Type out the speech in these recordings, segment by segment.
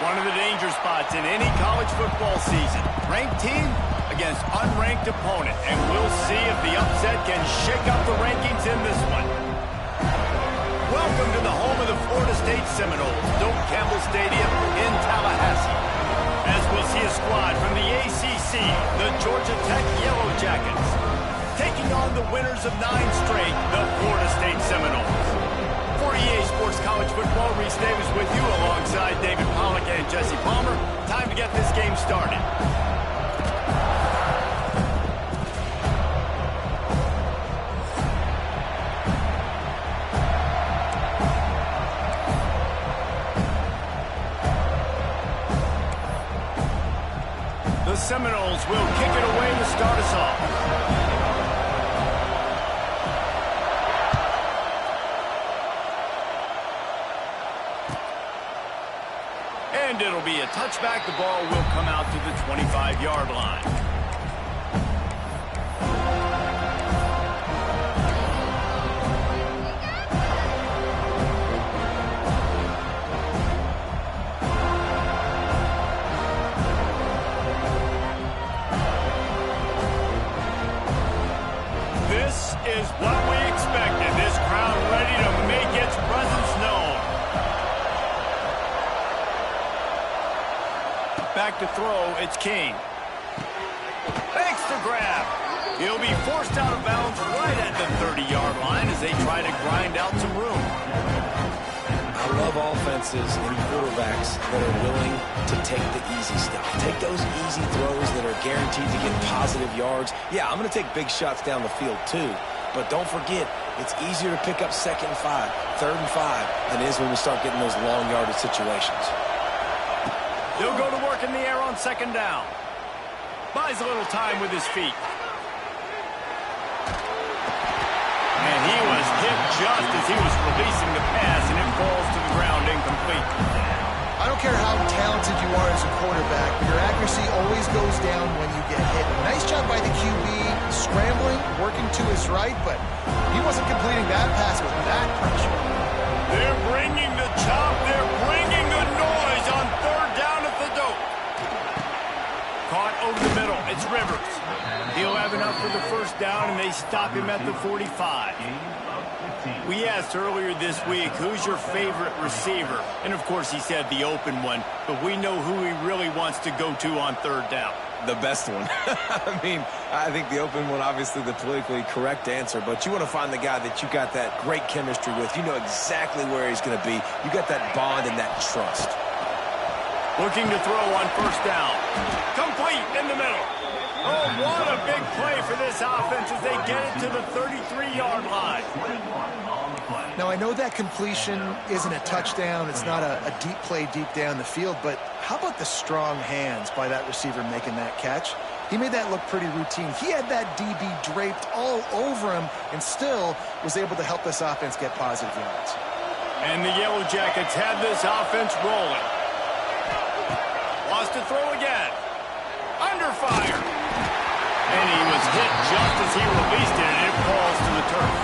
One of the danger spots in any college football season. Ranked team against unranked opponent. And we'll see if the upset can shake up the rankings in this one. Welcome to the home of the Florida State Seminoles, Doak Campbell Stadium in Tallahassee. As we'll see a squad from the ACC, the Georgia Tech Yellow Jackets, taking on the winners of 9 straight, the Florida State Seminoles. For EA Sports College Football, Reese Davis with you alongside David Pollack and Jesse Palmer. Time to get this game started. The Seminoles will kick it away to start us off. And it'll be a touchback. The ball will come out to the 25-yard line. This is what we expected. This crowd ready to make its presence known. Back to throw, it's King. Thanks to grab. He'll be forced out of bounds right at the 30-yard line as they try to grind out some room. I love offenses and quarterbacks that are willing to take the easy stuff. Take those easy throws that are guaranteed to get positive yards. Yeah, I'm going to take big shots down the field too. But don't forget, it's easier to pick up 2nd and 5, 3rd and 5 than it is when we start getting those long yardage situations. He'll go to work in the air on 2nd down. Buys a little time with his feet. And he was hit just as he was releasing the pass, and it falls to the ground incomplete. I don't care how talented you are as a quarterback, your accuracy always goes down when you get hit. Nice job by the QB, scrambling, working to his right, but he wasn't completing that pass with that pressure. They're bringing the chop. They're bringing the noise on 3rd down at the Doak. Caught over the middle. It's Rivers. He'll have enough for the 1st down, and they stop him at the 45. We asked earlier this week, who's your favorite receiver? And, of course, he said the open one, but we know who he really wants to go to on 3rd down. The best one. I mean, I think the open one, obviously the politically correct answer, but you want to find the guy that you got that great chemistry with. You know exactly where he's going to be. You got that bond and that trust. Looking to throw on 1st down. Complete in the middle. Oh, what a big play for this offense as they get it to the 33-yard line. Now, I know that completion isn't a touchdown. It's not a deep play deep down the field, but how about the strong hands by that receiver making that catch? He made that look pretty routine. He had that DB draped all over him and still was able to help this offense get positive yards. And the Yellow Jackets have this offense rolling. Wants to throw again. Under fire. And he was hit just as he released it, and it falls to the turf.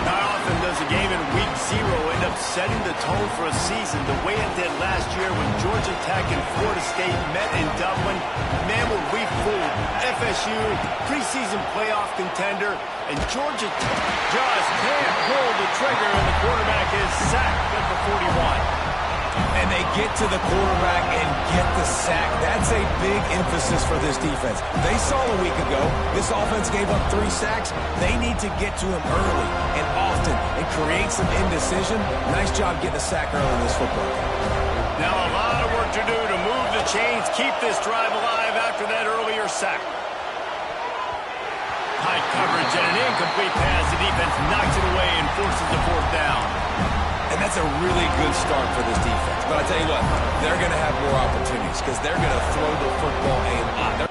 Not often does a game in week 0 end up setting the tone for a season the way it did last year when Georgia Tech and Florida State met in Dublin. Man, were we fooled. FSU, preseason playoff contender, and Georgia Tech just can't pull the trigger, and the quarterback is sacked at the 41. And they get to the quarterback and get the sack. That's a big emphasis for this defense. They saw a week ago, this offense gave up 3 sacks. They need to get to him early and often and create some indecision. Nice job getting a sack early in this football game. Now a lot of work to do to move the chains, keep this drive alive after that earlier sack. High coverage and an incomplete pass. The defense knocks it away and forces the 4th down. And that's a really good start for this defense. But I tell you what, they're going to have more opportunities because they're going to throw the football a lot.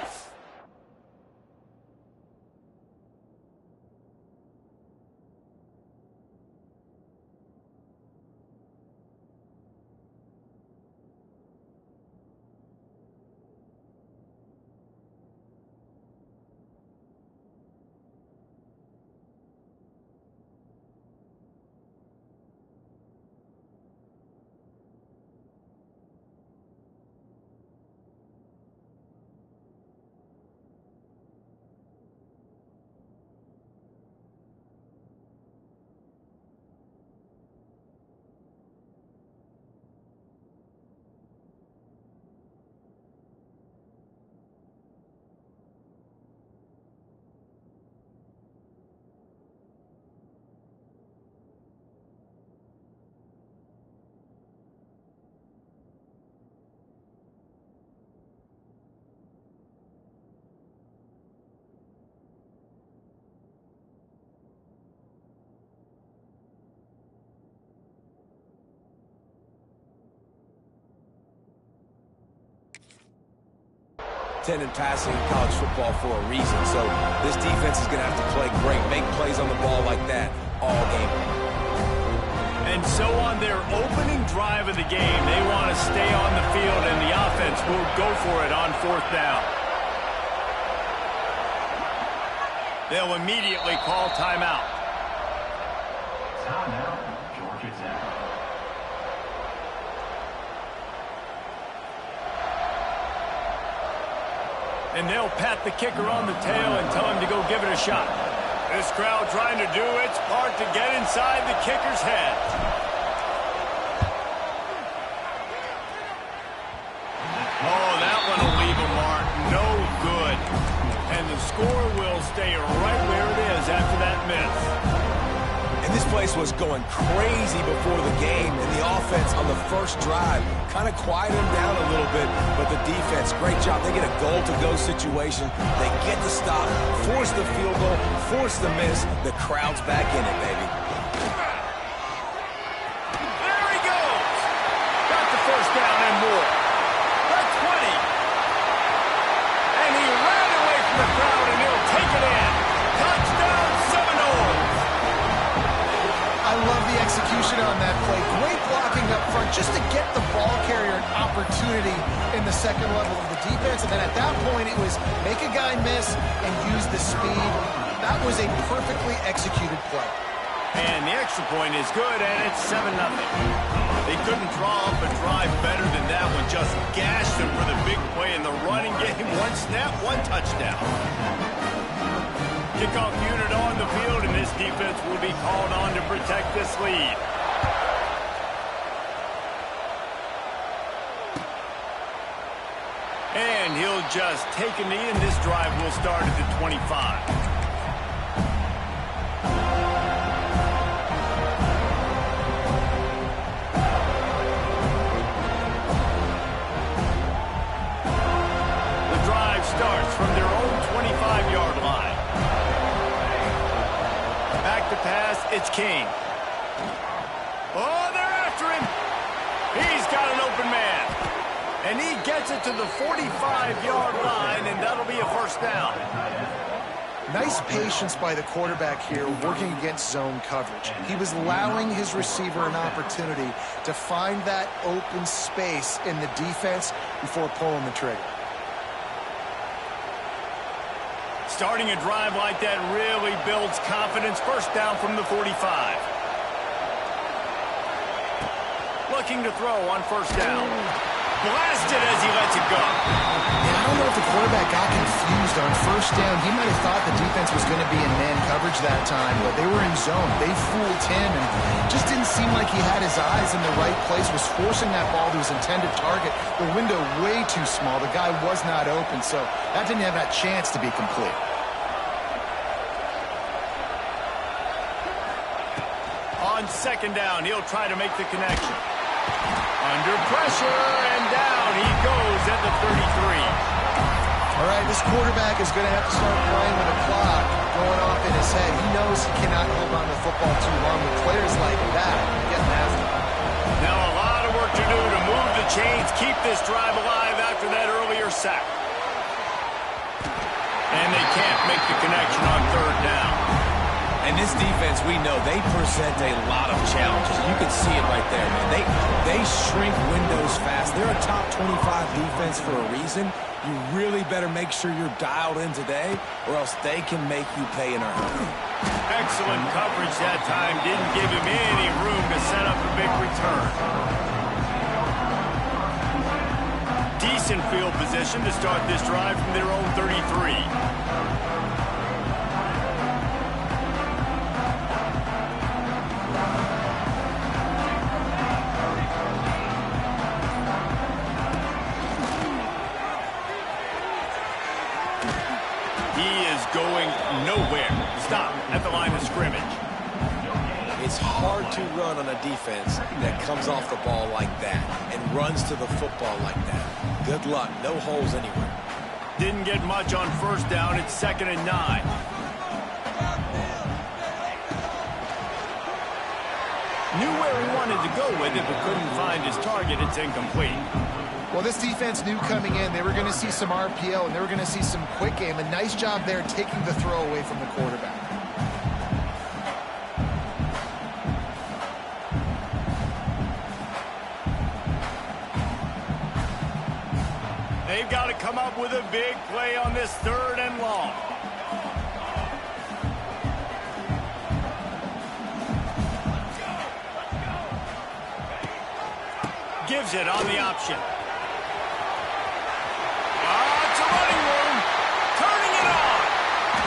top 10 in passing in college football for a reason. So this defense is going to have to play great, make plays on the ball like that all game. And so on their opening drive of the game, they want to stay on the field, and the offense will go for it on 4th down. They'll immediately call timeout. Timeout, Georgia Tech. And they'll pat the kicker on the tail and tell him to go give it a shot. This crowd trying to do its part to get inside the kicker's head. Oh, that one will leave a mark. No good. And the score will stay right where it is after that miss. And this place was going crazy before the game, and the offense on the first drive kind of quieted them down a little bit, but the defense, great job. They get a goal-to-go situation. They get the stop, force the field goal, force the miss. The crowd's back in it, baby. There he goes. Got the first down and more. The 20. And he ran away from the crowd, and he'll take it in. Touchdown, Seminoles. I love the execution on that play. Great blocking up front just to get the ball carrier an opportunity in the second level of the defense. And then at that point, it was make a guy miss and use the speed. That was a perfectly executed play. And the extra point is good, and it's 7-0. They couldn't draw up a drive better than that one. Just gashed them for the big play in the running game. One snap, one touchdown. Kickoff unit on the field, and this defense will be called on to protect this lead. And he'll just take a knee, and this drive will start at the 25. The drive starts from their own 25-yard line. Back to pass, it's King. Oh, they're after him. He's got an open man. And he gets it to the 45-yard line, and that'll be a first down. Nice patience by the quarterback here working against zone coverage. He was allowing his receiver an opportunity to find that open space in the defense before pulling the trigger. Starting a drive like that really builds confidence. First down from the 45. Looking to throw on first down. Blasted as he lets it go. Yeah, I don't know if the quarterback got confused on first down. He might have thought the defense was going to be in man coverage that time, but they were in zone. They fooled him, and just didn't seem like he had his eyes in the right place, was forcing that ball to his intended target. The window way too small. The guy was not open, so that didn't have that chance to be complete. On second down, he'll try to make the connection. Under pressure, and down he goes at the 33. All right, this quarterback is going to have to start playing with a clock going off in his head. He knows he cannot hold on to the football too long with players like that getting after him. Now a lot of work to do to move the chains, keep this drive alive after that earlier sack. And they can't make the connection on third down. And this defense, we know, they present a lot of challenges. You can see it right there, man. They shrink windows fast. They're a top 25 defense for a reason. You really better make sure you're dialed in today, or else they can make you pay in a hurry. Excellent coverage that time. Didn't give him any room to set up a big return. Decent field position to start this drive from their own 33. Going nowhere. Stop at the line of scrimmage. It's hard to run on a defense that comes off the ball like that and runs to the football like that. Good luck. No holes anywhere. Didn't get much on first down. It's 2nd and 9. Knew where he wanted to go with it, but couldn't find his target. It's incomplete. Well, this defense knew coming in they were going to see some RPO and they were going to see some quick game. A nice job there taking the throw away from the quarterback. They've got to come up with a big play on this 3rd and long. Gives it on the option. It's a running room. Turning it on.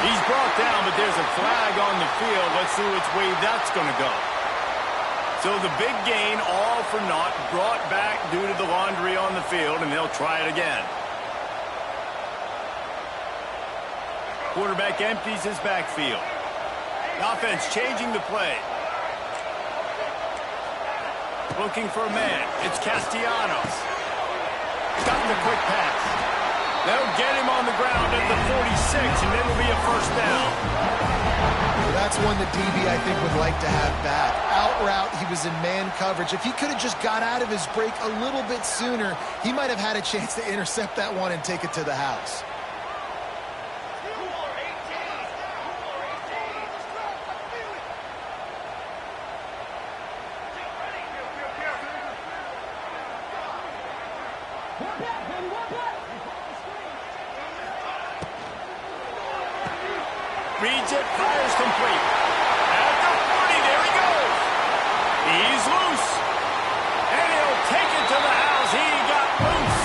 He's brought down, but there's a flag on the field. Let's see which way that's going to go. So the big gain, all for naught, brought back due to the laundry on the field, and they'll try it again. Quarterback empties his backfield. The offense changing the play. Looking for a man. It's Castellanos. Got the quick pass. They'll get him on the ground at the 46, and it'll be a first down. That's one the DB, I think, would like to have back. Out route, he was in man coverage. If he could have just got out of his break a little bit sooner, he might have had a chance to intercept that one and take it to the house. Reads it, fires complete. At the 40, there he goes. He's loose. And he'll take it to the house. He got loose.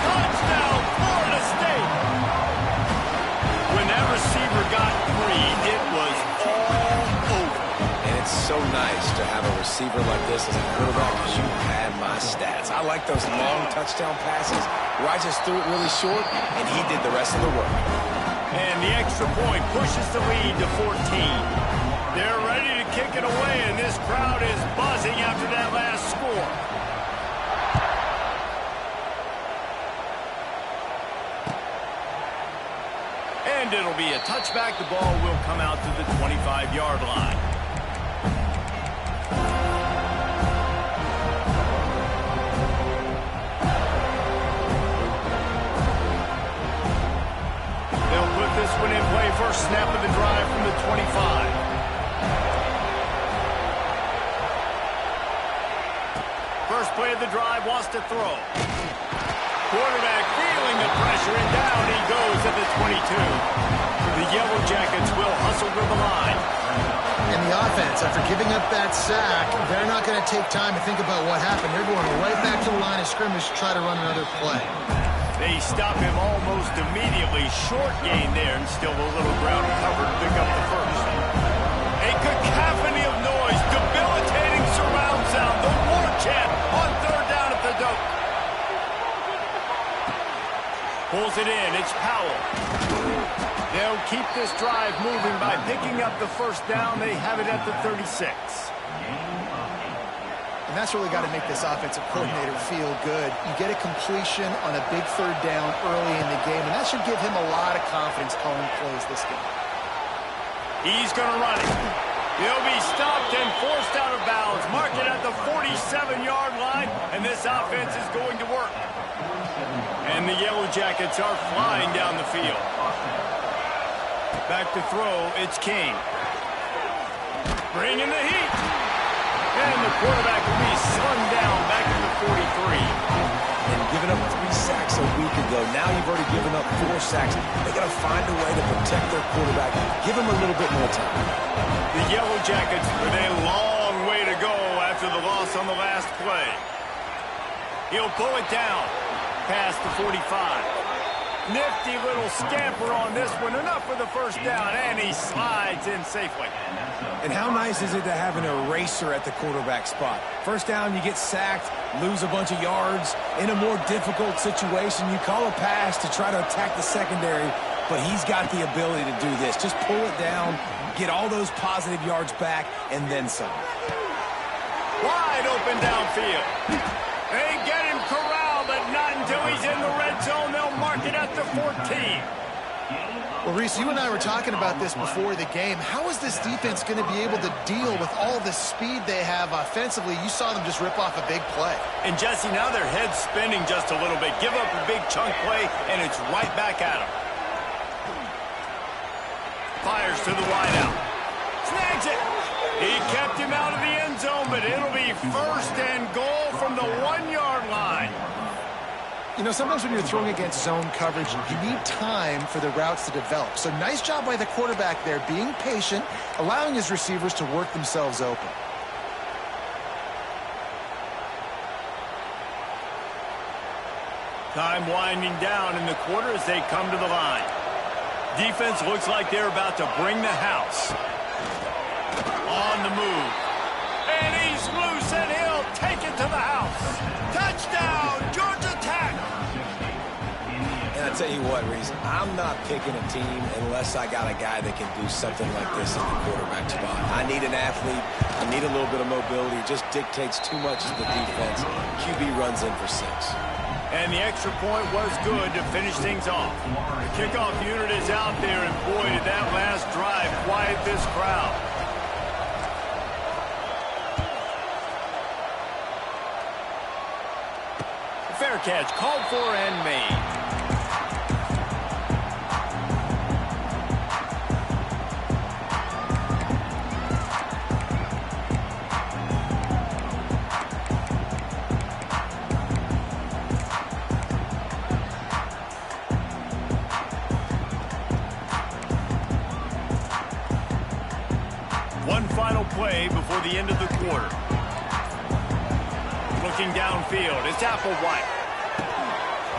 Touchdown, Florida State. When that receiver got free, it was all over. And it's so nice to have a receiver like this as a quarterback because you had my stats. I like those long touchdown passes where I just threw it really short and he did the rest of the work. And the extra point pushes the lead to 14. They're ready to kick it away, and this crowd is buzzing after that last score. And it'll be a touchback. The ball will come out to the 25-yard line. This one in play, first snap of the drive from the 25. First play of the drive, wants to throw. Quarterback feeling the pressure, and down he goes at the 22. The Yellow Jackets will hustle to the line. And the offense, after giving up that sack, they're not going to take time to think about what happened. They're going right back to the line of scrimmage to try to run another play. They stop him almost immediately. Short gain there, and still a little ground covered to pick up the first. A cacophony of noise, debilitating surround sound, the war chant on 3rd down at the Doak. Pulls it in, it's Powell. They'll keep this drive moving by picking up the first down. They have it at the 36. And that's really got to make this offensive coordinator feel good. You get a completion on a big 3rd down early in the game, and that should give him a lot of confidence calling plays this game. He's going to run it. He'll be stopped and forced out of bounds. Mark it at the 47-yard line, and this offense is going to work. And the Yellow Jackets are flying down the field. Back to throw, it's King. Bringing the heat. And the quarterback will be slung down back at the 43. And giving up 3 sacks a week ago. Now you've already given up 4 sacks. They got to find a way to protect their quarterback. Give him a little bit more time. The Yellow Jackets with a long way to go after the loss on the last play. He'll pull it down past the 45. Nifty little scamper on this one. Enough for the first down, and he slides in safely. And how nice is it to have an eraser at the quarterback spot? First down, you get sacked, lose a bunch of yards. In a more difficult situation, you call a pass to try to attack the secondary, but he's got the ability to do this. Just pull it down, get all those positive yards back, and then some. Wide open downfield. They get him corralled, but not until he's in the red zone. They'll mark it at the 14. Well, Reese, you and I were talking about this before the game. How is this defense going to be able to deal with all the speed they have offensively? You saw them just rip off a big play. And, Jesse, now their head's spinning just a little bit. Give up a big chunk play, and it's right back at them. Fires to the wide out. Snags it. He kept him out of the end zone, but it'll be 1st and goal from the 1-yard line. You know, sometimes when you're throwing against zone coverage, you need time for the routes to develop. So nice job by the quarterback there, being patient, allowing his receivers to work themselves open. Time winding down in the quarter as they come to the line. Defense looks like they're about to bring the house. On the move. And he's loose, and he'll take it to the house. Touchdown, Georgia Tech! And I tell you what, Reese, I'm not picking a team unless I got a guy that can do something like this in the quarterback spot. I need an athlete. I need a little bit of mobility. It just dictates too much of the defense. QB runs in for 6. And the extra point was good to finish things off. The kickoff unit is out there, and boy, did that last drive quiet this crowd. Fair catch, called for and made. One final play before the end of the quarter. Looking downfield, it's Applewhite.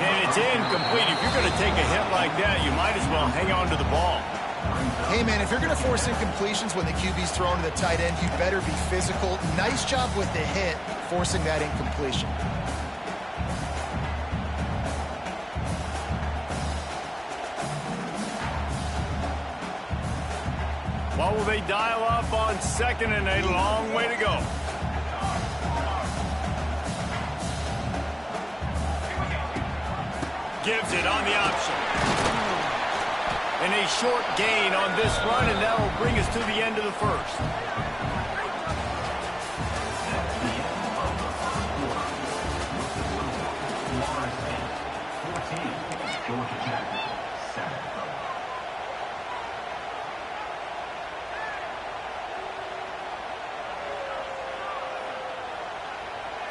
And it's incomplete. If you're going to take a hit like that, you might as well hang on to the ball. Hey, man, if you're going to force incompletions when the QB's thrown to the tight end, you better be physical. Nice job with the hit, forcing that incompletion. What will they dial up on 2nd and a long way to go? Gives it on the option. And a short gain on this run, and that will bring us to the end of the 1st.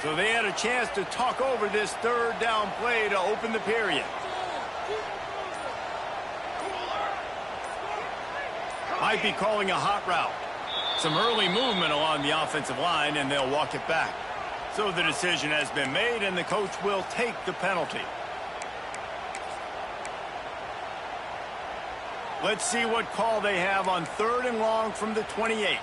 So they had a chance to talk over this 3rd down play to open the period. Might be calling a hot route. Some early movement along the offensive line, and they'll walk it back. So the decision has been made, and the coach will take the penalty. Let's see what call they have on 3rd and long from the 28.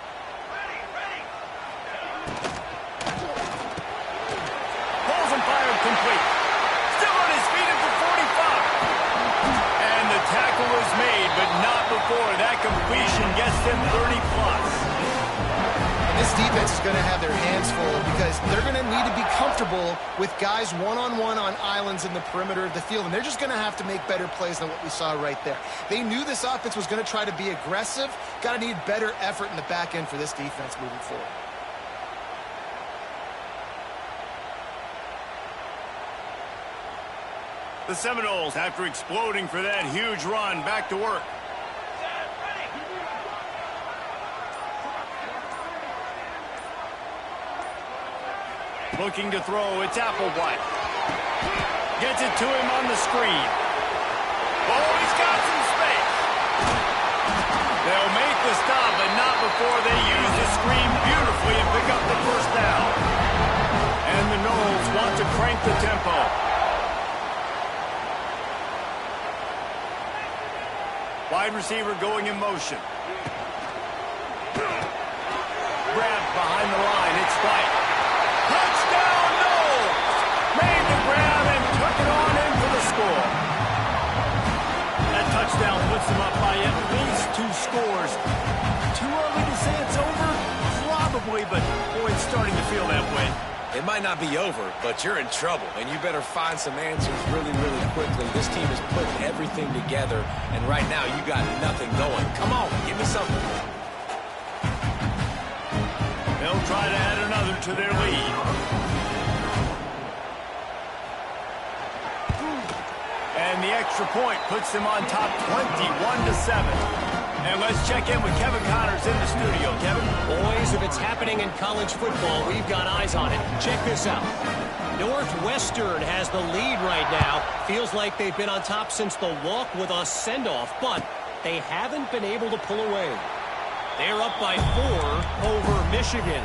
Fired complete. Still on his feet at the 45. And the tackle is made, but not before that completion gets them 30+. This defense is going to have their hands full because they're going to need to be comfortable with guys one-on-one on islands in the perimeter of the field, and they're just going to have to make better plays than what we saw right there. They knew this offense was going to try to be aggressive. Got to need better effort in the back end for this defense moving forward. The Seminoles, after exploding for that huge run, back to work. Looking to throw, it's Applewhite. Gets it to him on the screen. Oh, he's got some space. They'll make the stop, but not before they use the screen beautifully and pick up the 1st down. And the Noles want to crank the tempo. Wide receiver going in motion. Grabbed behind the line. It's White. Touchdown, Noles! Made the grab and took it on in for the score. That touchdown puts them up by at least 2 scores. Too early to say it's over? Probably, but boy, it's starting to feel that way. It might not be over, but you're in trouble, and you better find some answers really, really quickly. This team is putting everything together, and right now you got nothing going. Come on, give me something. They'll try to add another to their lead. And the extra point puts them on top 21-7. And let's check in with Kevin Connors in the studio. Kevin? Boys, if it's happening in college football, we've got eyes on it. Check this out. Northwestern has the lead right now. Feels like they've been on top since the walk with a send-off, but they haven't been able to pull away. They're up by 4 over Michigan.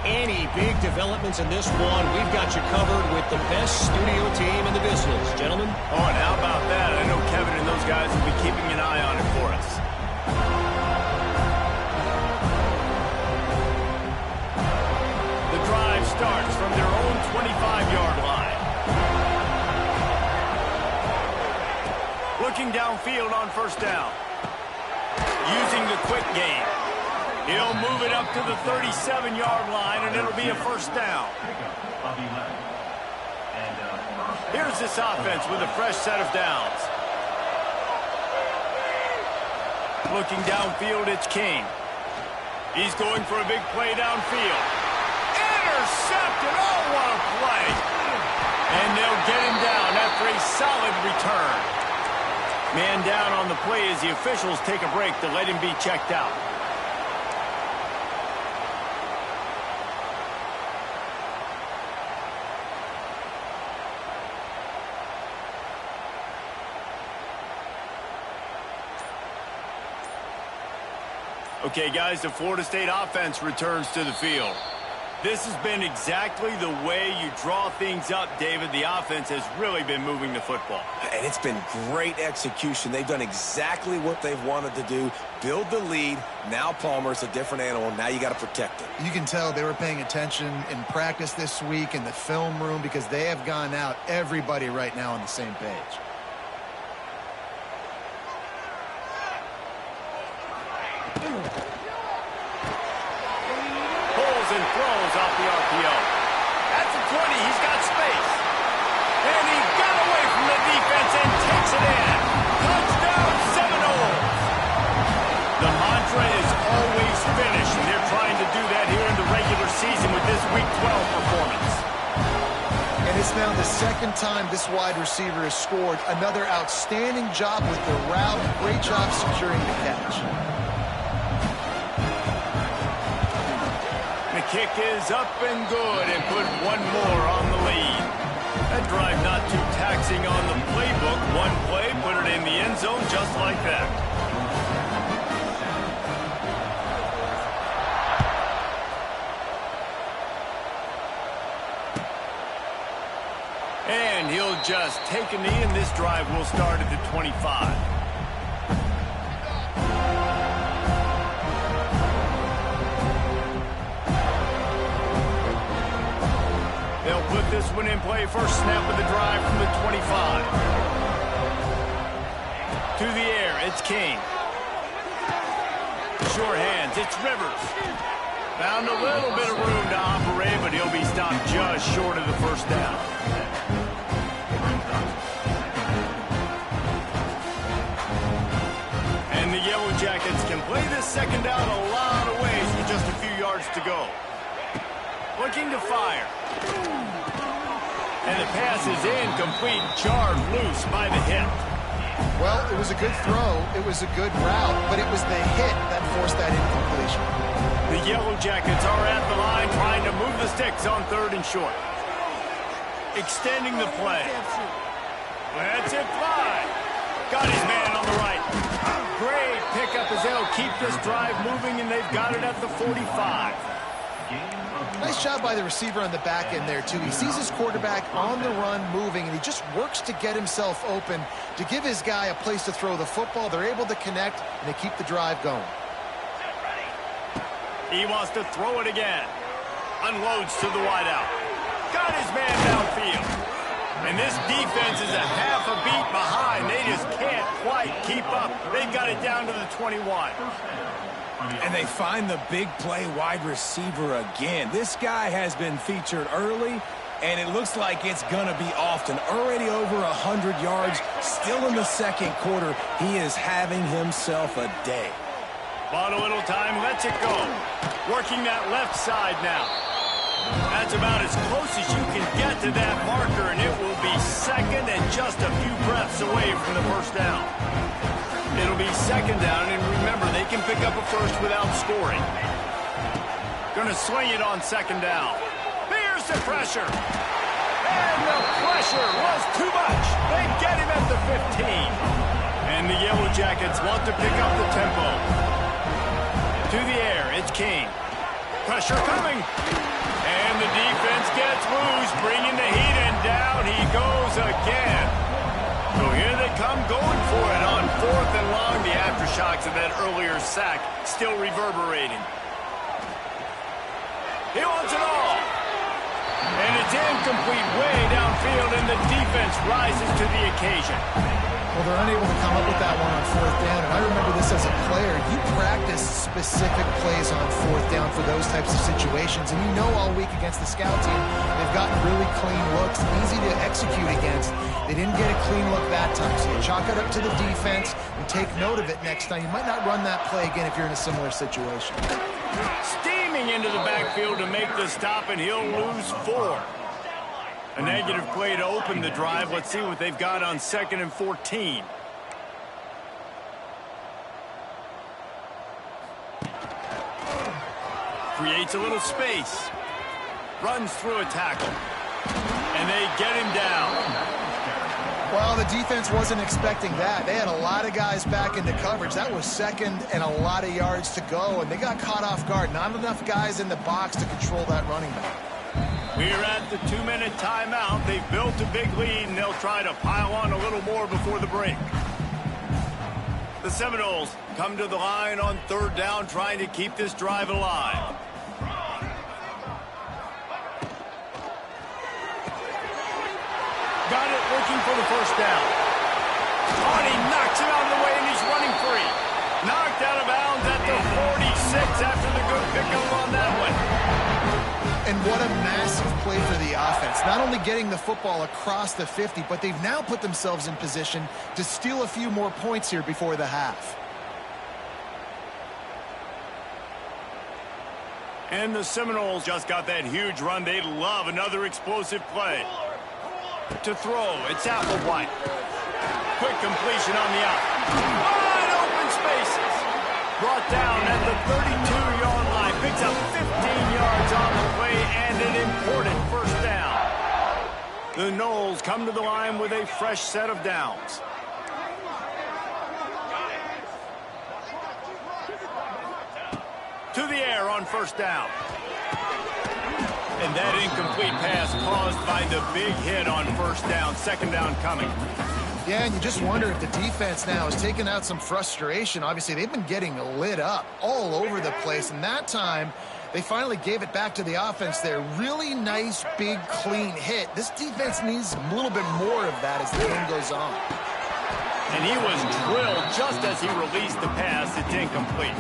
Any big developments in this one, we've got you covered with the best studio team in the business. Gentlemen? Oh, and how about that? I know Kevin and those guys will be keeping an eye on it for us. The drive starts from their own 25-yard line. Looking downfield on first down. Using the quick game. He'll move it up to the 37-yard line, and it'll be a first down. Here's this offense with a fresh set of downs. Looking downfield, it's King. He's going for a big play downfield. Intercepted! Oh, what a play! And they'll get him down after a solid return. Man down on the play as the officials take a break to let him be checked out. Okay, guys, the Florida State offense returns to the field. This has been exactly the way you draw things up, David. The offense has really been moving the football. And it's been great execution. They've done exactly what they've wanted to do. Build the lead. Now Palmer's a different animal. Now you got to protect it. You can tell they were paying attention in practice this week in the film room because they have gone out, everybody right now on the same page. Pulls and throws off the RPO. That's a 20. He's got space. And he got away from the defense and takes it in. Touchdown, Seminoles. The mantra is always finish, and they're trying to do that here in the regular season with this Week 12 performance. And it's now the second time this wide receiver has scored. Another outstanding job with the route. Great job securing the catch. The kick is up and good and put one more on the lead. That drive not too taxing on the playbook. One play, put it in the end zone just like that. And he'll just take a knee, and this drive will start at the 25. They'll put this one in play. First snap of the drive from the 25. To the air, it's King. Sure hands, it's Rivers. Found a little bit of room to operate, but he'll be stopped just short of the first down. And the Yellow Jackets can play this second down a lot of ways with just a few yards to go. Looking to fire. And the pass is incomplete, jarred loose by the hit. Well, it was a good throw. It was a good route, but it was the hit that forced that incompletion. The Yellow Jackets are at the line trying to move the sticks on third and short. Extending the play. Let's it fly. Got his man on the right. Great pickup as they'll keep this drive moving, and they've got it at the 45. Nice job by the receiver on the back end there, too. He sees his quarterback on the run moving, and he just works to get himself open to give his guy a place to throw the football. They're able to connect, and they keep the drive going. He wants to throw it again. Unloads to the wideout. Got his man downfield. And this defense is a half a beat behind. They just can't quite keep up. They've got it down to the 21. And they find the big play wide receiver again. This guy has been featured early, and it looks like it's going to be often. Already over 100 yards, still in the second quarter. He is having himself a day. Bought a little time, lets it go. Working that left side now. That's about as close as you can get to that marker, and it will be second and just a few breaths away from the first down. It'll be second down, and remember, they can pick up a first without scoring. Gonna swing it on second down. Here's the pressure. And the pressure was too much. They get him at the 15. And the Yellow Jackets want to pick up the tempo. To the air, it's King. Pressure coming. And the defense gets loose, bringing the heat, and down he goes again. So here they come going for it on fourth and long. The aftershocks of that earlier sack still reverberating. He wants it all. And it's incomplete way downfield, and the defense rises to the occasion. Well, they're unable to come up with that one on fourth down, and I remember this as a player. You practice specific plays on fourth down for those types of situations, and you know all week against the scout team, they've gotten really clean looks, easy to execute against. They didn't get a clean look that time, so you chalk it up to the defense and take note of it next time. You might not run that play again if you're in a similar situation. Steaming into the backfield to make the stop, and he'll lose 4. A negative play to open the drive. Let's see what they've got on 2nd and 14. Creates a little space. Runs through a tackle. And they get him down. Well, the defense wasn't expecting that. They had a lot of guys back into coverage. That was second and a lot of yards to go, and they got caught off guard. Not enough guys in the box to control that running back. We're at the 2-minute timeout. They've built a big lead, and they'll try to pile on a little more before the break. The Seminoles come to the line on 3rd down, trying to keep this drive alive. Got it, looking for the first down. Oh, and he knocks it out of the way, and he's running free. Knocked out of bounds at the 46 after the good pickup on that one. And what a massive play for the offense. Not only getting the football across the 50, but they've now put themselves in position to steal a few more points here before the half. And the Seminoles just got that huge run. They love another explosive play. To throw, it's Applewhite. Quick completion on the out. Wide open spaces. Brought down at the 32-yard line. Picks up 15 yards on the play and an important first down. The Noles come to the line with a fresh set of downs. To the air on first down. And that incomplete pass caused by the big hit on first down. Second down coming. Yeah, and you just wonder if the defense now is taking out some frustration. Obviously, they've been getting lit up all over the place, and that time they finally gave it back to the offense there. Really nice, big, clean hit. This defense needs a little bit more of that as the game goes on. And he was drilled just as he released the pass. It's incomplete.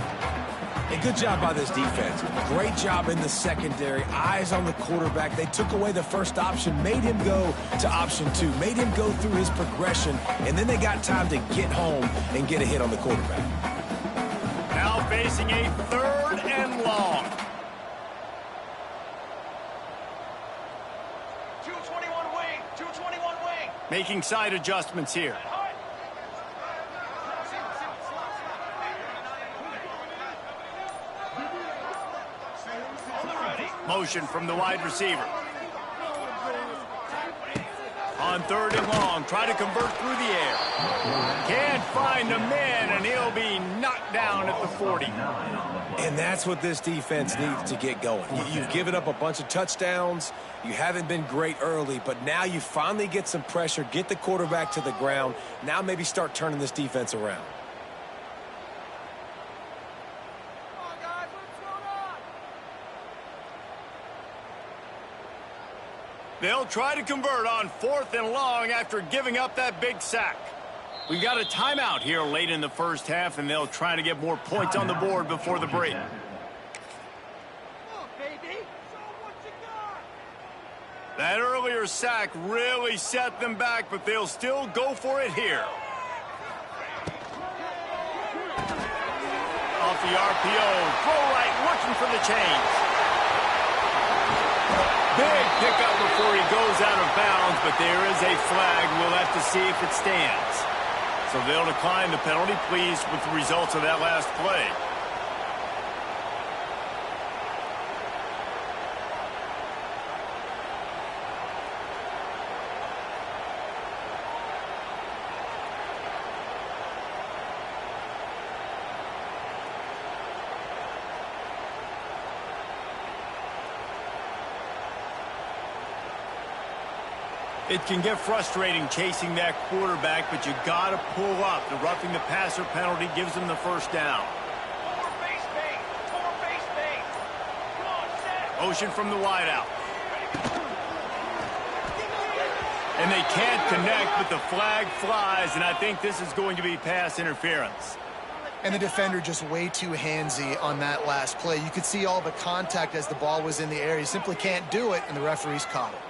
A good job by this defense. Great job in the secondary. Eyes on the quarterback. They took away the first option, made him go to option 2, made him go through his progression, and then they got time to get home and get a hit on the quarterback. Now facing a 3rd and long. 221 wing, 221 wing. Making side adjustments here. Motion from the wide receiver. On 3rd and long, try to convert through the air. Can't find the man, and he'll be knocked down at the 40. And that's what this defense needs to get going. You've given up a bunch of touchdowns. You haven't been great early, but now you finally get some pressure, get the quarterback to the ground. Now maybe start turning this defense around. They'll try to convert on 4th and long after giving up that big sack. We got a timeout here late in the first half, and they'll try to get more points on the board before the break. That earlier sack really set them back, but they'll still go for it here. Off the RPO, throw right, looking for the chains. Big pickup before he goes out of bounds, but there is a flag. We'll have to see if it stands. So they'll decline the penalty, pleased with the results of that last play. It can get frustrating chasing that quarterback, but you got to pull up. The roughing the passer penalty gives them the first down. Motion from the wideout. And they can't connect, but the flag flies, and I think this is going to be pass interference. And the defender just way too handsy on that last play. You could see all the contact as the ball was in the air. He simply can't do it, and the referee's caught it.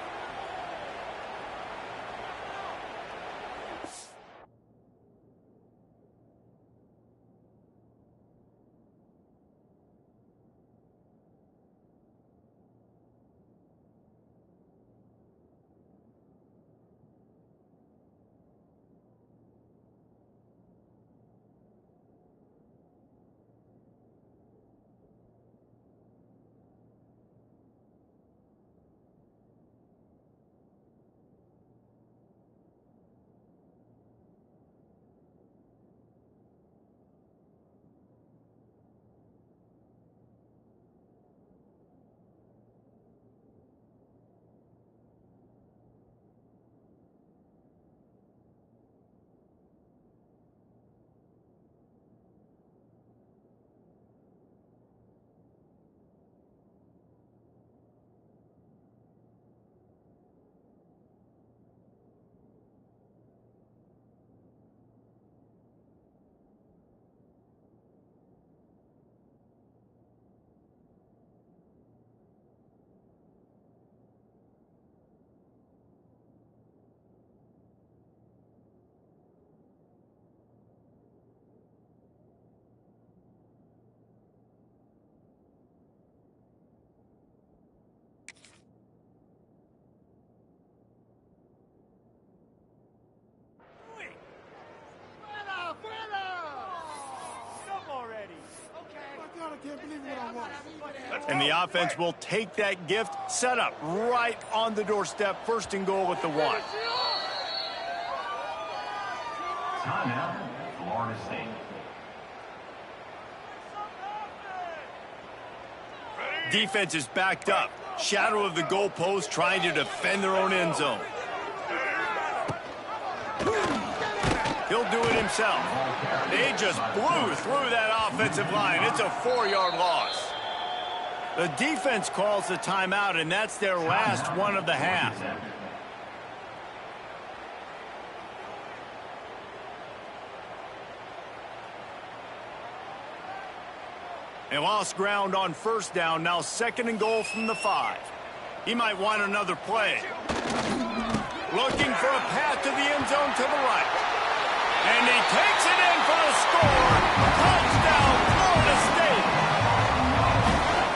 And the offense will take that gift, set up right on the doorstep, first and goal with the 1. Timeout, Florida State. Defense is backed up. Shadow of the goalpost, trying to defend their own end zone. He'll do it himself. They just blew through that offensive line. It's a 4-yard loss. The defense calls the timeout, and that's their last one of the half. They lost ground on first down, now second and goal from the 5. He might want another play. Looking for a path to the end zone to the right. And he takes it in for the score. Touchdown, Florida State.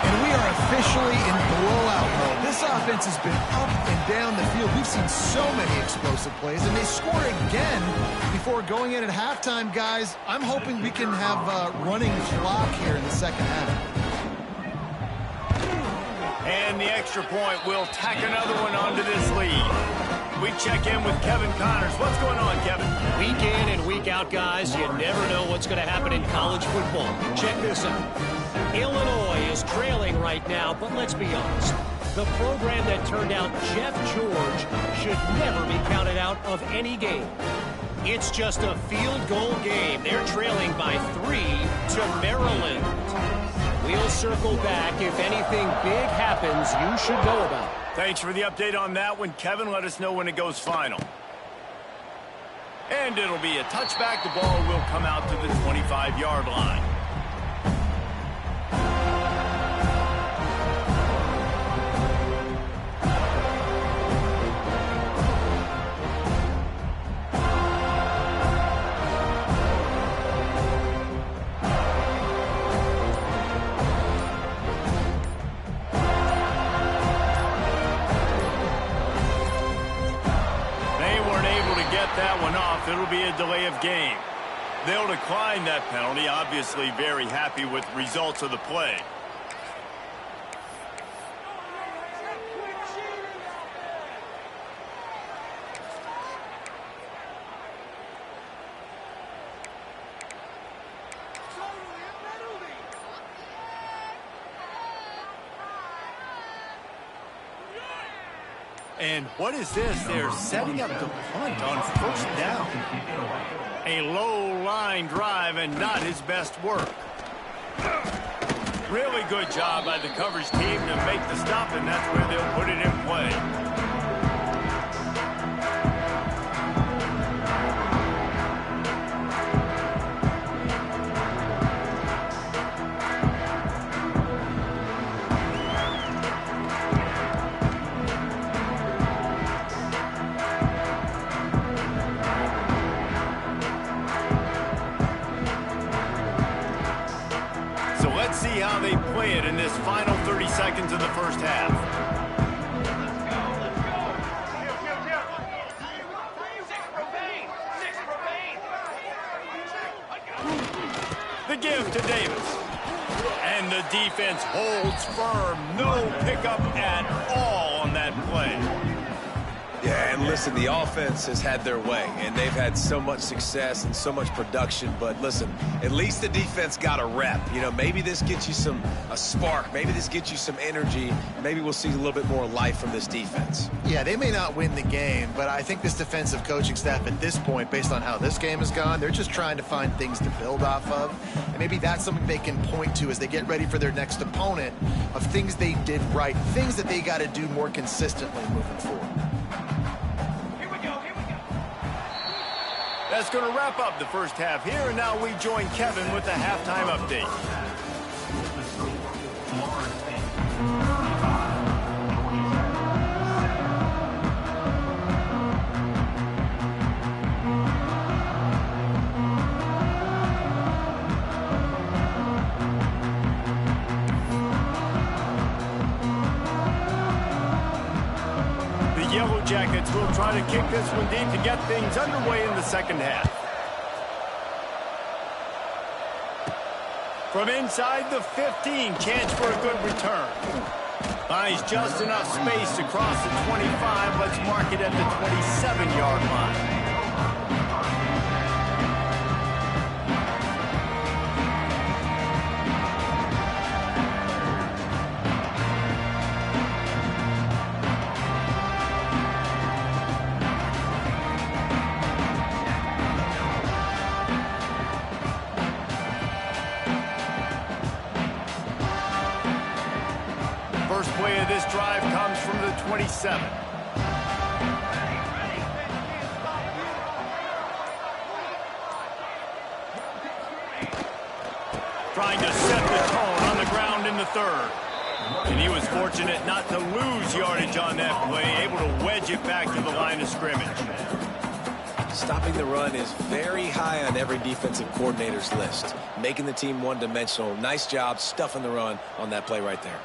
And we are officially in blowout mode. This offense has been up and down the field. We've seen so many explosive plays, and they score again before going in at halftime, guys. I'm hoping we can have running clock here in the second half. And the extra point will tack another one onto this lead. We check in with Kevin Connors. What's going on, Kevin? Week in and week out, guys, you never know what's going to happen in college football. Check this out. Illinois is trailing right now, but let's be honest. The program that turned out Jeff George should never be counted out of any game. It's just a field goal game. They're trailing by 3 to Maryland. We'll circle back. If anything big happens, you should know about it. Thanks for the update on that one, Kevin. Let us know when it goes final. And it'll be a touchback. The ball will come out to the 25-yard line. That one off. It'll be a delay of game. They'll decline that penalty. Obviously very happy with the results of the play. And what is this? They're setting up the punt on first down. A low line drive and not his best work. Really good job by the coverage team to make the stop, and that's where they'll put it in play. See how they play it in this final 30 seconds of the first half. The give to Davis. And the defense holds firm. No pickup at all on that play. Yeah, and listen, the offense has had their way, and they've had so much success and so much production. But listen, at least the defense got a rep. You know, maybe this gets you a spark. Maybe this gets you some energy. Maybe we'll see a little bit more life from this defense. Yeah, they may not win the game, but I think this defensive coaching staff at this point, based on how this game has gone, they're just trying to find things to build off of. And maybe that's something they can point to as they get ready for their next opponent, of things they did right, things that they got to do more consistently moving forward. That's going to wrap up the first half here, and now we join Kevin with the halftime update. The Yellow Jackets will try to kick this one deep to get things underway in the second half. From inside the 15, chance for a good return. Finds just enough space to cross the 25. Let's mark it at the 27-yard line. First play of this drive comes from the 27. Trying to set the tone on the ground in the third. And he was fortunate not to lose yardage on that play, able to wedge it back to the line of scrimmage. Stopping the run is very high on every defensive coordinator's list. Making the team one-dimensional. Nice job stuffing the run on that play right there.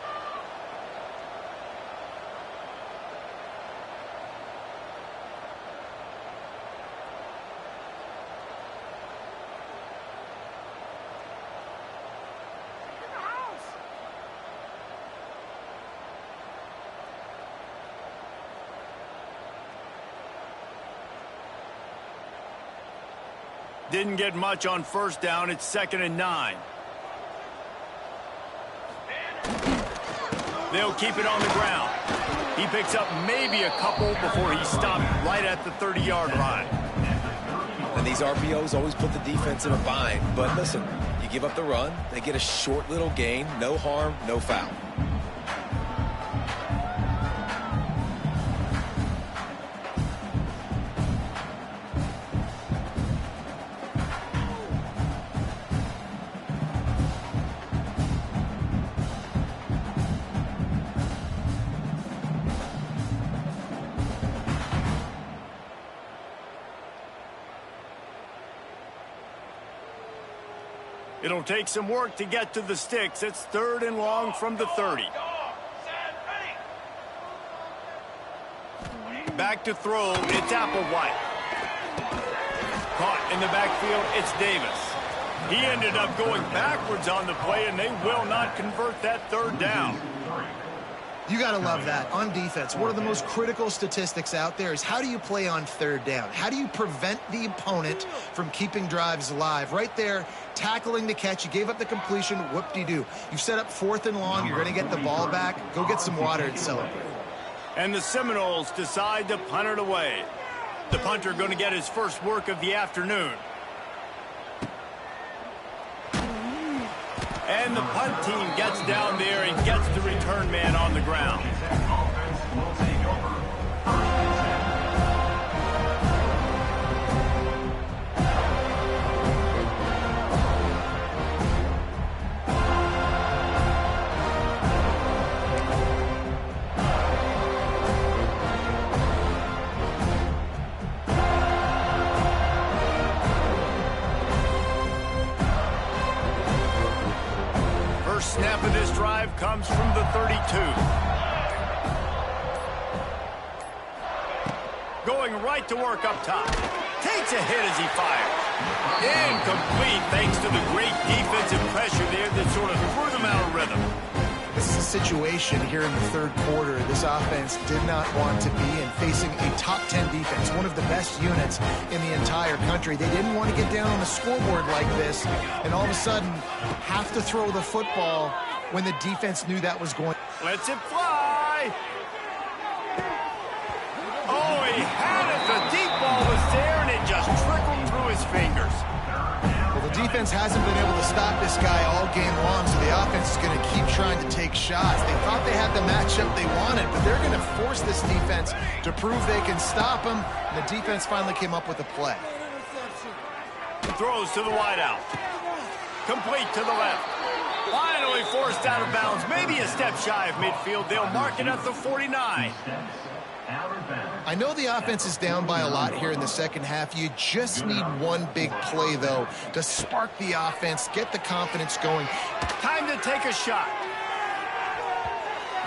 Didn't get much on first down. It's 2nd and 9. They'll keep it on the ground. He picks up maybe a couple before he stopped right at the 30-yard line. And these RPOs always put the defense in a bind. But listen, you give up the run, they get a short little gain. No harm, no foul. It'll take some work to get to the sticks. It's 3rd and long from the 30. Back to throw, it's Applewhite. Caught in the backfield, it's Davis. He ended up going backwards on the play, and they will not convert that 3rd down. You got to love that. On defense, one of the most critical statistics out there is how do you play on 3rd down? How do you prevent the opponent from keeping drives alive? Right there, tackling the catch. You gave up the completion. Whoop-de-doo. You've set up 4th and long. You're going to get the ball back. Go get some water and celebrate. And the Seminoles decide to punt it away. The punter going to get his first work of the afternoon. And the punt team gets down there and gets the return man on the ground. Snap of this drive comes from the 32. Going right to work up top. Takes a hit as he fires. Incomplete thanks to the great defensive pressure there that sort of threw them out of rhythm. This is a situation here in the 3rd quarter this offense did not want to be in, facing a top 10 defense, one of the best units in the entire country. They didn't want to get down on the scoreboard like this and all of a sudden have to throw the football when the defense knew that was going. Lets it fly. Oh, he had it. The deep ball was there and it just trickled through his fingers. Well, the defense hasn't been able to stop this guy all game long, so the offense is going to keep trying to take shots. They thought they had the matchup they wanted, but they're going to force this defense to prove they can stop him. And the defense finally came up with a play. Throws to the wideout. Complete to the left. Finally forced out of bounds. Maybe a step shy of midfield. They'll mark it at the 49. I know the offense is down by a lot here in the 2nd half. You just need one big play, though, to spark the offense, get the confidence going. Time to take a shot.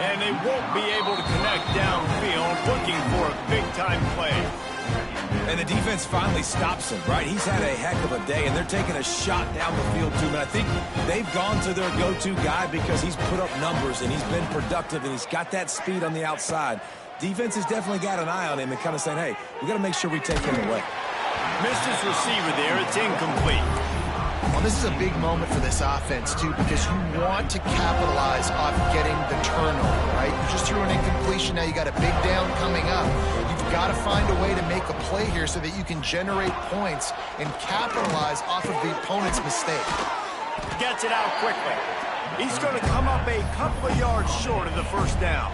And they won't be able to connect downfield, looking for a big-time play. And the defense finally stops him, right? He's had a heck of a day, and they're taking a shot down the field to him. And I think they've gone to their go-to guy because he's put up numbers, and he's been productive, and he's got that speed on the outside. Defense has definitely got an eye on him and kind of saying, hey, we got to make sure we take him away. Missed his receiver there. It's incomplete. Well, this is a big moment for this offense, too, because you want to capitalize off getting the turnover, right? You just threw an incompletion. Now you got a big down coming up. You've got to find a way to make a play here so that you can generate points and capitalize off of the opponent's mistake. Gets it out quickly. He's going to come up a couple of yards short of the 1st down.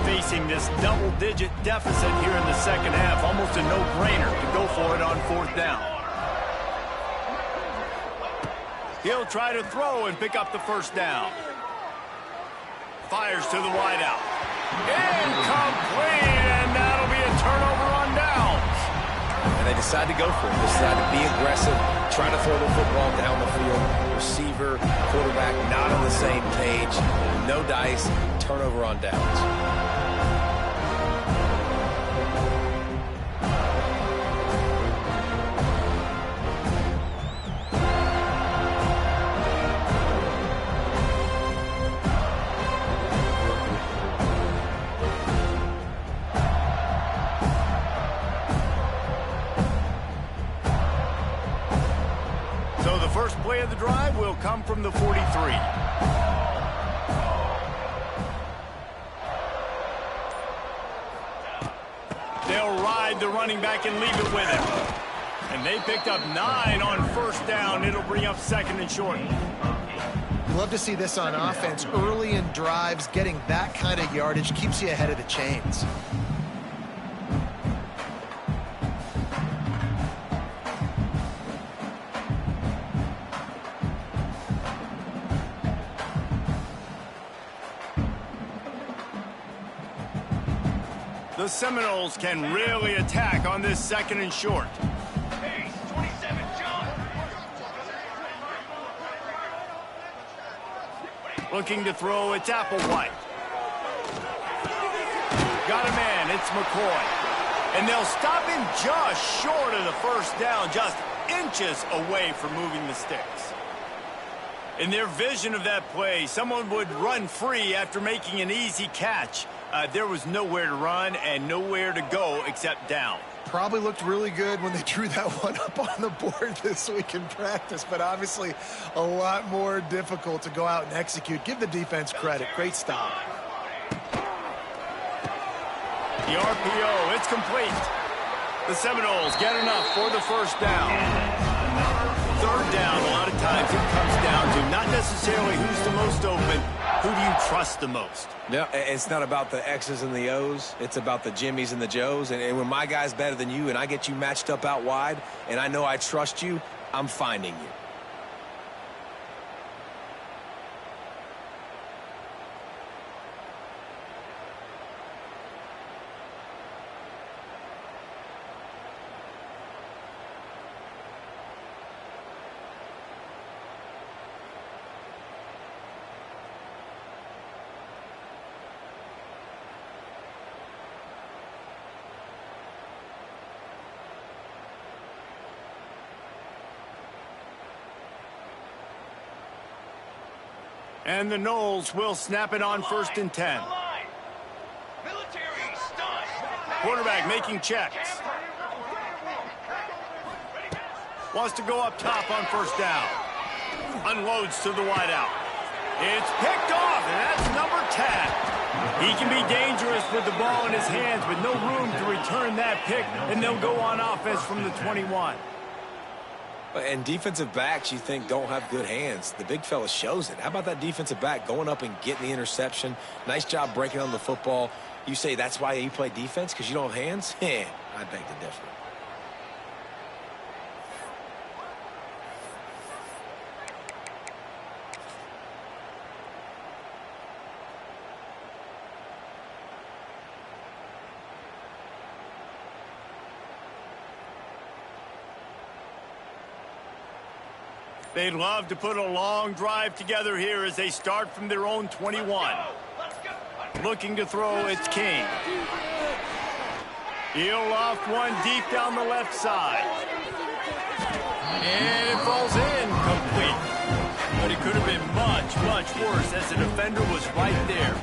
Facing this double-digit deficit here in the 2nd half, almost a no-brainer to go for it on 4th down. He'll try to throw and pick up the 1st down. Fires to the wideout. Incomplete, and that'll be a turnover on downs. And they decide to go for it. They decide to be aggressive, try to throw the football down the field. Receiver, quarterback, not on the same page. No dice, turnover on downs. Play of the drive will come from the 43. They'll ride the running back and leave it with him. And they picked up 9 on 1st down. It'll bring up 2nd and short. You love to see this on offense. Early in drives, getting that kind of yardage keeps you ahead of the chains. The Seminoles can really attack on this 2nd and short. Hey, 27, John. Looking to throw, it's Applewhite. Got a man, it's McCoy. And they'll stop him just short of the 1st down, just inches away from moving the sticks. In their vision of that play, someone would run free after making an easy catch. There was nowhere to run and nowhere to go except down. Probably looked really good when they drew that one up on the board this week in practice, but obviously a lot more difficult to go out and execute. Give the defense credit. Great stop. The RPO, it's complete. The Seminoles get enough for the 1st down. 3rd down, a lot of times it comes down to not necessarily who's the most open, who do you trust the most? Yeah, it's not about the X's and the O's. It's about the Jimmys and the Joes. And when my guy's better than you and I get you matched up out wide and I know I trust you, I'm finding you. And the Noles will snap it on 1st and 10. Quarterback making checks. Wants to go up top on 1st down. Unloads to the wideout. It's picked off, and that's number 10. He can be dangerous with the ball in his hands, but no room to return that pick, and they'll go on offense from the 21. And defensive backs, you think, don't have good hands. The big fella shows it. How about that defensive back going up and getting the interception? Nice job breaking on the football. You say that's why you play defense, because you don't have hands? I beg to differ. They'd love to put a long drive together here as they start from their own 21. Looking to throw, it's King. He'll loft one deep down the left side. And it falls in complete. But it could have been much, much worse as the defender was right there.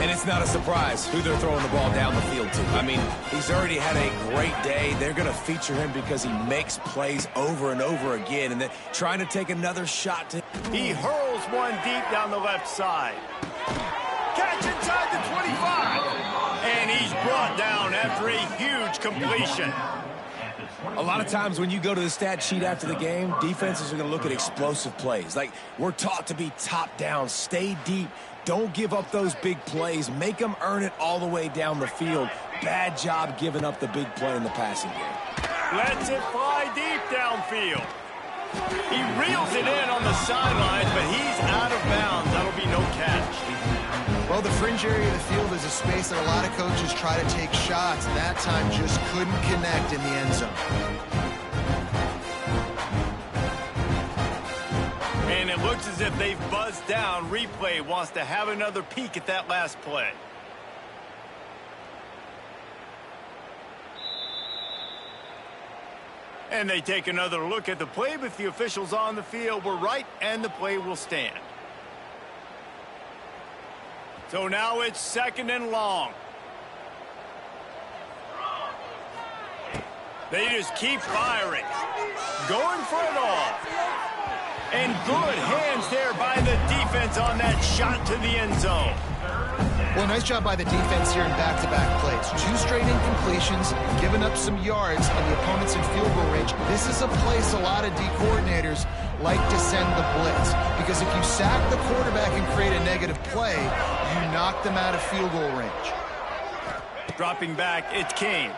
And it's not a surprise who they're throwing the ball down the field to. I mean, he's already had a great day. They're going to feature him because he makes plays over and over again. And then trying to take another shot to... He hurls one deep down the left side. Catch inside the 25. And he's brought down after a huge completion. A lot of times when you go to the stat sheet after the game, defenses are going to look at explosive plays. Like, we're taught to be top down, stay deep. Don't give up those big plays. Make them earn it all the way down the field. Bad job giving up the big play in the passing game. Lets it fly deep downfield. He reels it in on the sidelines, but he's out of bounds. That'll be no catch. Well, the fringe area of the field is a space that a lot of coaches try to take shots, and that time just couldn't connect in the end zone. And it looks as if they've buzzed down. Replay wants to have another peek at that last play. And they take another look at the play, but the officials on the field were right, and the play will stand. So now it's 2nd and long. They just keep firing. Going for it all. And good hands there by the defense on that shot to the end zone. Well, nice job by the defense here in back-to-back plays. 2 straight incompletions, giving up some yards, and the opponent's in field goal range. This is a place a lot of D coordinators like to send the blitz, because if you sack the quarterback and create a negative play, you knock them out of field goal range. Dropping back, it's King.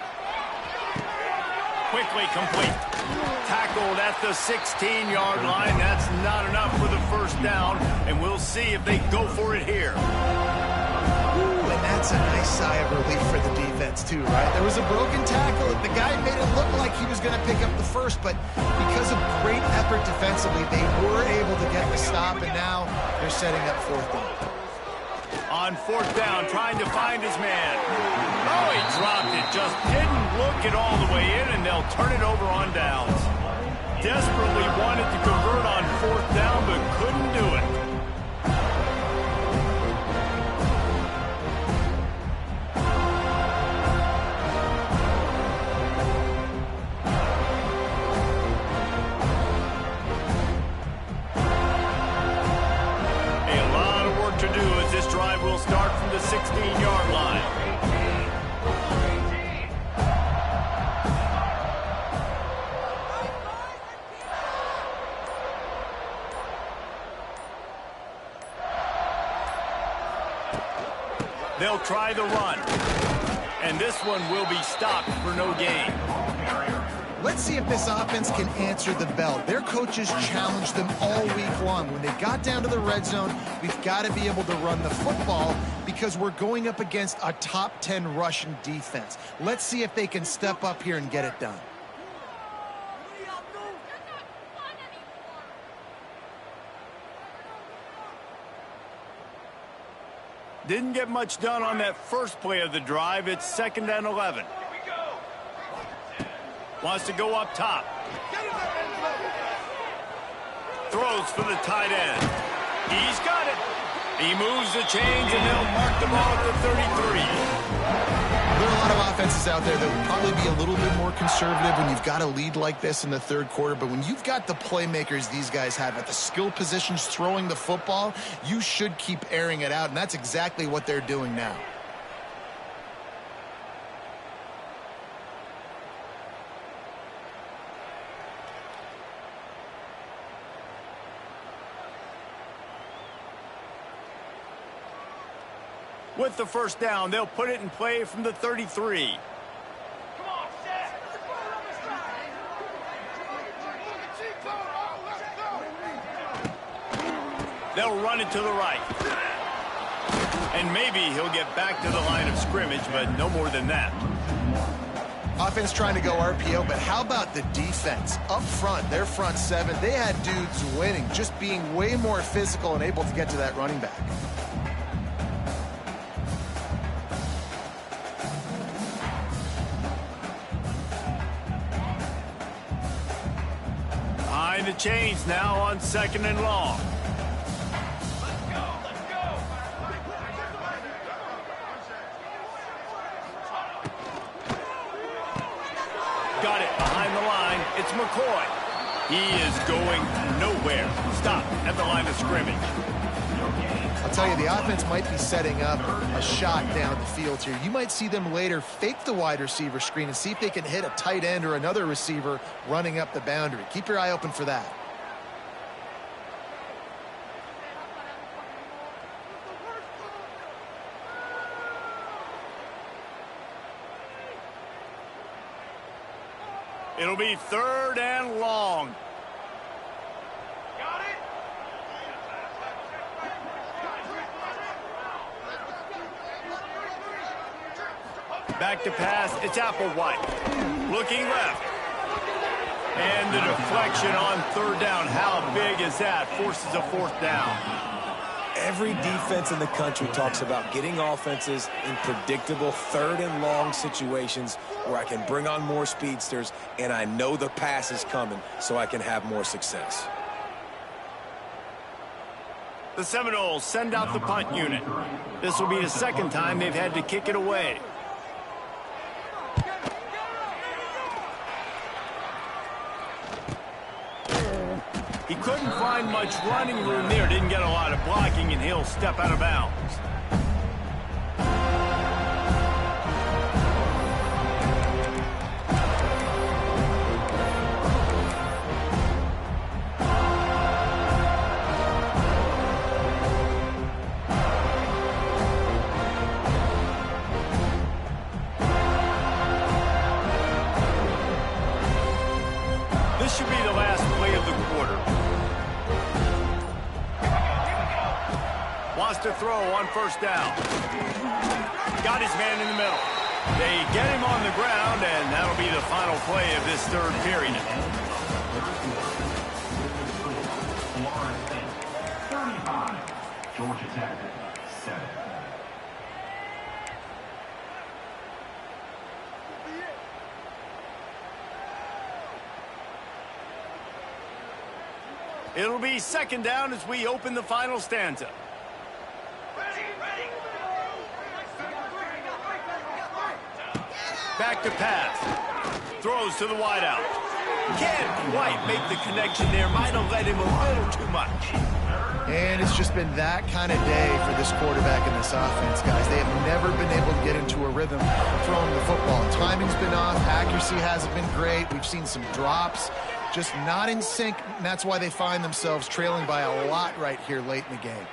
Quickly complete. Tackled at the 16-yard line. That's not enough for the 1st down, and we'll see if they go for it here. And That's a nice sigh of relief for the defense, too, right? There was a broken tackle. The guy made it look like he was going to pick up the first, but because of great effort defensively, they were able to get the stop, and now they're setting up fourth down. On fourth down, trying to find his man. Oh, he dropped it. Just didn't look it all the way in, and they'll turn it over on downs. Desperately wanted to convert on fourth down, but couldn't do it. To do as this drive will start from the 16-yard line. They'll try the run, and this one will be stopped for no gain. Let's see if this offense can answer the bell. Their coaches challenged them all week long. When they got down to the red zone, we've got to be able to run the football because we're going up against a top 10 Russian defense. Let's see if they can step up here and get it done. Didn't get much done on that first play of the drive. It's 2nd and 11. Wants to go up top. Throws for the tight end. He's got it. He moves the chains, and they'll mark the ball at the 33. There are a lot of offenses out there that would probably be a little bit more conservative when you've got a lead like this in the third quarter. But when you've got the playmakers these guys have at the skill positions throwing the football, you should keep airing it out, and that's exactly what they're doing now. With the first down, they'll put it in play from the 33. Come on, set. They'll run it to the right. And maybe he'll get back to the line of scrimmage, but no more than that. Offense trying to go RPO, but how about the defense? Up front, their front seven, they had dudes winning, just being way more physical and able to get to that running back. Behind the chains now on 2nd and long. Got it behind the line. It's McCoy. He is going nowhere. Stop at the line of scrimmage. I'll tell you, the offense might be setting up a shot down the field here. You might see them later fake the wide receiver screen and see if they can hit a tight end or another receiver running up the boundary. Keep your eye open for that. It'll be 3rd and long. Got it? Back to pass. It's Applewhite. Looking left. And the deflection on 3rd down. How big is that? Forces a 4th down. Every defense in the country talks about getting offenses in predictable 3rd and long situations where I can bring on more speedsters and I know the pass is coming so I can have more success. The Seminoles send out the punt unit. This will be the 2nd time they've had to kick it away. He couldn't find much running room there. Didn't get a lot of blocking, and he'll step out of bounds. This should be the last play of the quarter. Wants to throw on 1st down. got his man in the middle. They get him on the ground, and that'll be the final play of this third period. 35. Georgia Tech, 7. It'll be second down as we open the final stanza. Back to pass. Throws to the wideout. Can't quite make the connection there. Might have let him a little too much. And it's just been that kind of day for this quarterback and this offense, guys. They have never been able to get into a rhythm throwing the football. Timing's been off. Accuracy hasn't been great. We've seen some drops. Just not in sync, and that's why they find themselves trailing by a lot right here late in the game.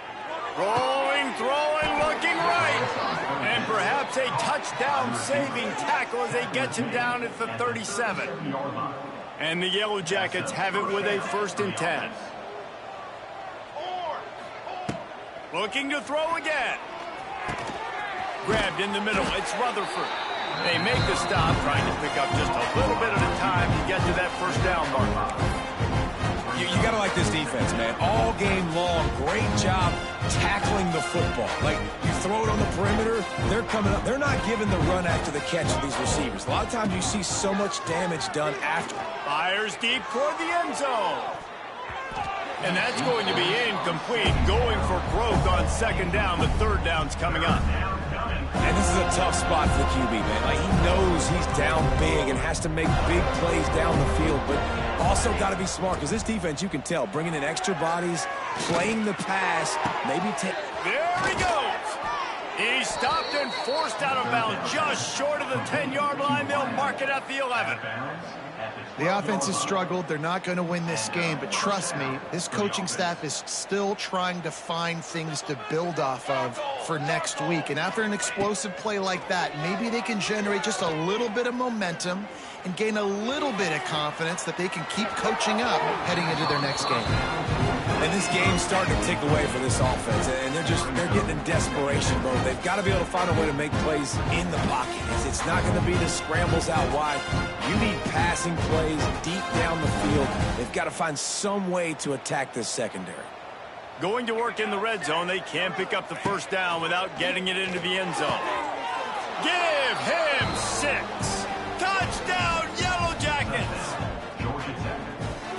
Rolling, throwing, looking right. And perhaps a touchdown-saving tackle as they get him down at the 37. And the Yellow Jackets have it with a 1st and 10. Looking to throw again. Grabbed in the middle. It's Rutherford. They make the stop, trying to pick up just a little bit at a time to get to that 1st down mark. You got to like this defense, man. All game long, great job tackling the football. Like, you throw it on the perimeter, they're coming up. They're not giving the run after the catch to these receivers. A lot of times you see so much damage done after. Fires deep toward the end zone. And that's going to be incomplete. Going for broke on 2nd down. The 3rd down's coming up. And this is a tough spot for the QB, man. Like, he knows he's down big and has to make big plays down the field, but also got to be smart, because this defense, you can tell, bringing in extra bodies, playing the pass, maybe take... There he goes. He stopped and forced out of bounds just short of the 10-yard line. They'll mark it at the 11. The offense has struggled. They're not going to win this game, but trust me, this coaching staff is still trying to find things to build off of for next week. And after an explosive play like that, maybe they can generate just a little bit of momentum and gain a little bit of confidence that they can keep coaching up heading into their next game. And this game's starting to tick away for this offense, and they're getting in desperation mode. They've got to be able to find a way to make plays in the pocket. It's not going to be the scrambles out wide. You need passing plays deep down the field. They've got to find some way to attack this secondary. Going to work in the red zone. They can't pick up the 1st down without getting it into the end zone. Give him 6. Touchdown, Yellow Jackets!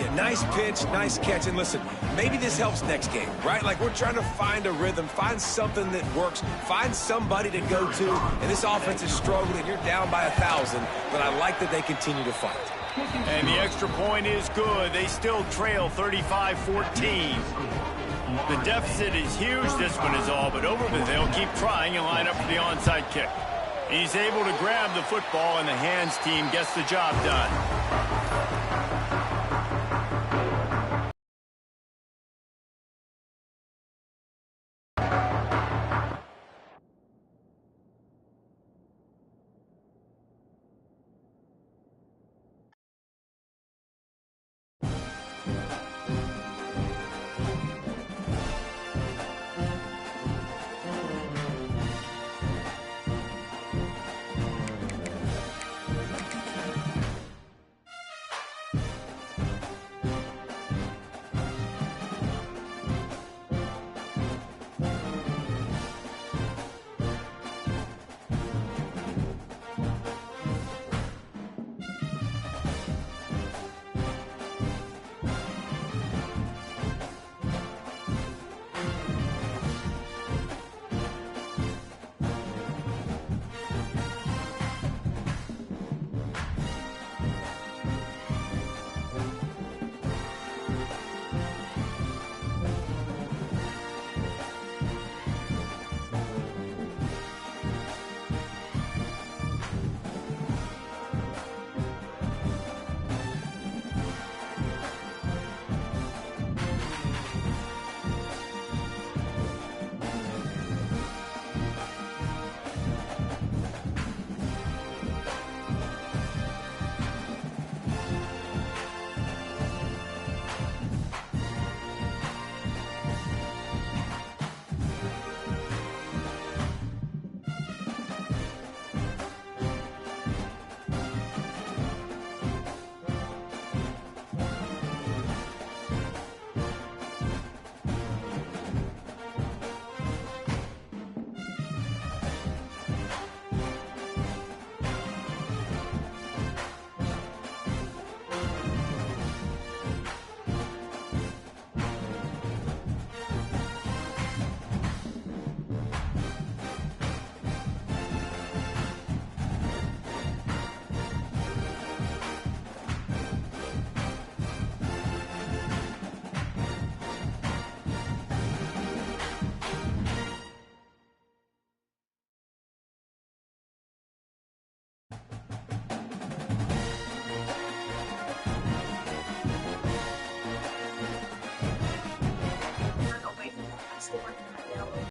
Yeah, nice pitch, nice catch. And listen, maybe this helps next game, right? Like, we're trying to find a rhythm, find something that works, find somebody to go to. And this offense is struggling. You're down by 1,000, but I like that they continue to fight. And the extra point is good. They still trail 35-14. The deficit is huge. This one is all but over, but they'll keep trying and line up for the onside kick. He's able to grab the football, and the hands team gets the job done.